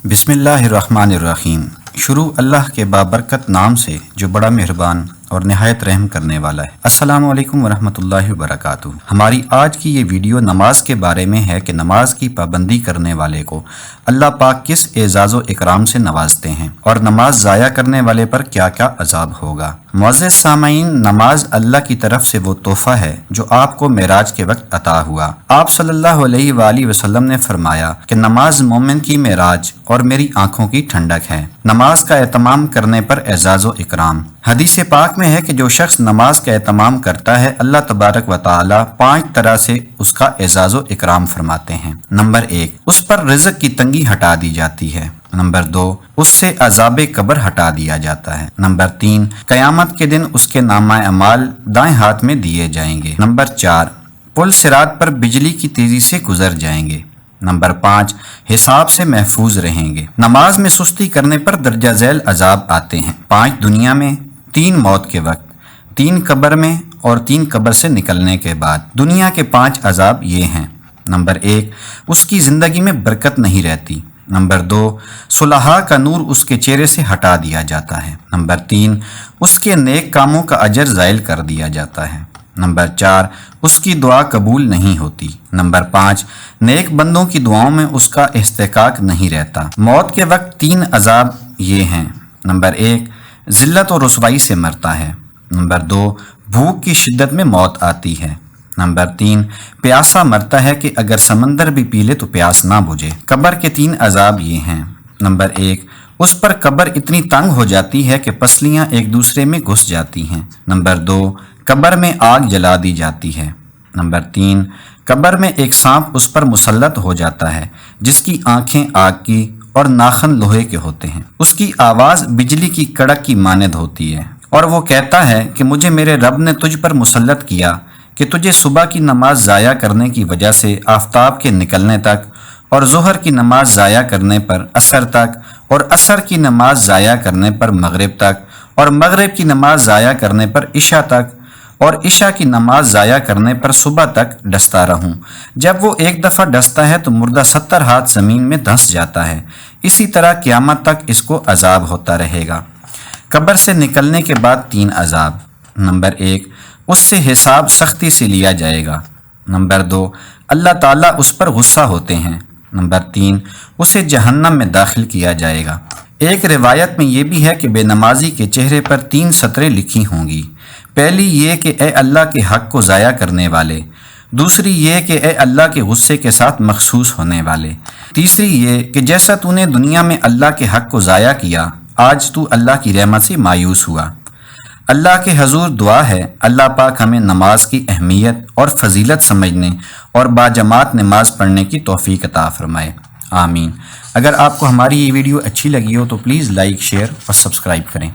بسم اللہ الرحمن الرحیم۔ شروع اللہ کے بابرکت نام سے جو بڑا مہربان اور نہایت رحم کرنے والا ہے۔ السلام علیکم ورحمۃ اللہ وبرکاتہ۔ ہماری آج کی یہ ویڈیو نماز کے بارے میں ہے کہ نماز کی پابندی کرنے والے کو اللہ پاک کس اعزاز و اکرام سے نوازتے ہیں اور نماز ضائع کرنے والے پر کیا کیا عذاب ہوگا۔ معزز سامعین، نماز اللہ کی طرف سے وہ تحفہ ہے جو آپ کو معراج کے وقت عطا ہوا۔ آپ صلی اللہ علیہ وآلہ وسلم نے فرمایا کہ نماز مومن کی معراج اور میری آنکھوں کی ٹھنڈک ہے۔ نماز کا اہتمام کرنے پر اعزاز و اکرام۔ حدیث پاک میں ہے کہ جو شخص نماز کا اہتمام کرتا ہے اللہ تبارک و تعالی 5 طرح سے اس کا اعزاز و اکرام فرماتے ہیں۔ نمبر 1، اس پر رزق کی تنگی ہٹا دی جاتی ہے۔ نمبر 2، اس سے عذاب قبر ہٹا دیا جاتا ہے۔ نمبر 3، قیامت کے دن اس کے نامہ اعمال دائیں ہاتھ میں دیے جائیں گے۔ نمبر 4، پل صراط پر بجلی کی تیزی سے گزر جائیں گے۔ نمبر 5، حساب سے محفوظ رہیں گے۔ نماز میں سستی کرنے پر درجہ ذیل عذاب آتے ہیں۔ 5 دنیا میں، 3 موت کے وقت، 3 قبر میں اور 3 قبر سے نکلنے کے بعد۔ دنیا کے 5 عذاب یہ ہیں۔ نمبر 1، اس کی زندگی میں برکت نہیں رہتی۔ نمبر 2، صلحاء کا نور اس کے چہرے سے ہٹا دیا جاتا ہے۔ نمبر 3، اس کے نیک کاموں کا اجر زائل کر دیا جاتا ہے۔ نمبر 4، اس کی دعا قبول نہیں ہوتی۔ نمبر 5، نیک بندوں کی دعاؤں میں اس کا استحقاق نہیں رہتا۔ موت کے وقت 3 عذاب یہ ہیں۔ نمبر 1، ذلت و رسوائی سے مرتا ہے۔ نمبر 2، بھوک کی شدت میں موت آتی ہے۔ نمبر 3، پیاسا مرتا ہے کہ اگر سمندر بھی پی لے تو پیاس نہ بجھے۔ قبر کے 3 عذاب یہ ہیں۔ نمبر 1، اس پر قبر اتنی تنگ ہو جاتی ہے کہ پسلیاں ایک دوسرے میں گھس جاتی ہیں۔ نمبر 2، قبر میں آگ جلا دی جاتی ہے۔ نمبر 3، قبر میں ایک سانپ اس پر مسلط ہو جاتا ہے جس کی آنکھیں آگ کی اور ناخن لوہے کے ہوتے ہیں۔ اس کی آواز بجلی کی کڑک کی مانند ہوتی ہے اور وہ کہتا ہے کہ مجھے میرے رب نے تجھ پر مسلط کیا کہ تجھے صبح کی نماز ضائع کرنے کی وجہ سے آفتاب کے نکلنے تک، اور ظہر کی نماز ضائع کرنے پر عصر تک، اور عصر کی نماز ضائع کرنے پر مغرب تک، اور مغرب کی نماز ضائع کرنے پر عشاء تک، اور عشاء کی نماز ضائع کرنے پر صبح تک ڈستا رہوں۔ جب وہ ایک دفعہ ڈستا ہے تو مردہ 70 ہاتھ زمین میں دھنس جاتا ہے۔ اسی طرح قیامت تک اس کو عذاب ہوتا رہے گا۔ قبر سے نکلنے کے بعد 3 عذاب۔ نمبر 1، اس سے حساب سختی سے لیا جائے گا۔ نمبر 2، اللہ تعالیٰ اس پر غصہ ہوتے ہیں۔ نمبر 3، اسے جہنم میں داخل کیا جائے گا۔ ایک روایت میں یہ بھی ہے کہ بے نمازی کے چہرے پر 3 سطریں لکھی ہوں گی۔ پہلی یہ کہ اے اللہ کے حق کو ضائع کرنے والے، دوسری یہ کہ اے اللہ کے غصے کے ساتھ مخصوص ہونے والے، تیسری یہ کہ جیسا تو نے دنیا میں اللہ کے حق کو ضائع کیا، آج تو اللہ کی رحمت سے مایوس ہوا۔ اللہ کے حضور دعا ہے اللہ پاک ہمیں نماز کی اہمیت اور فضیلت سمجھنے اور باجماعت نماز پڑھنے کی توفیق عطا فرمائے، آمین۔ اگر آپ کو ہماری یہ ویڈیو اچھی لگی ہو تو پلیز لائک، شیئر اور سبسکرائب کریں۔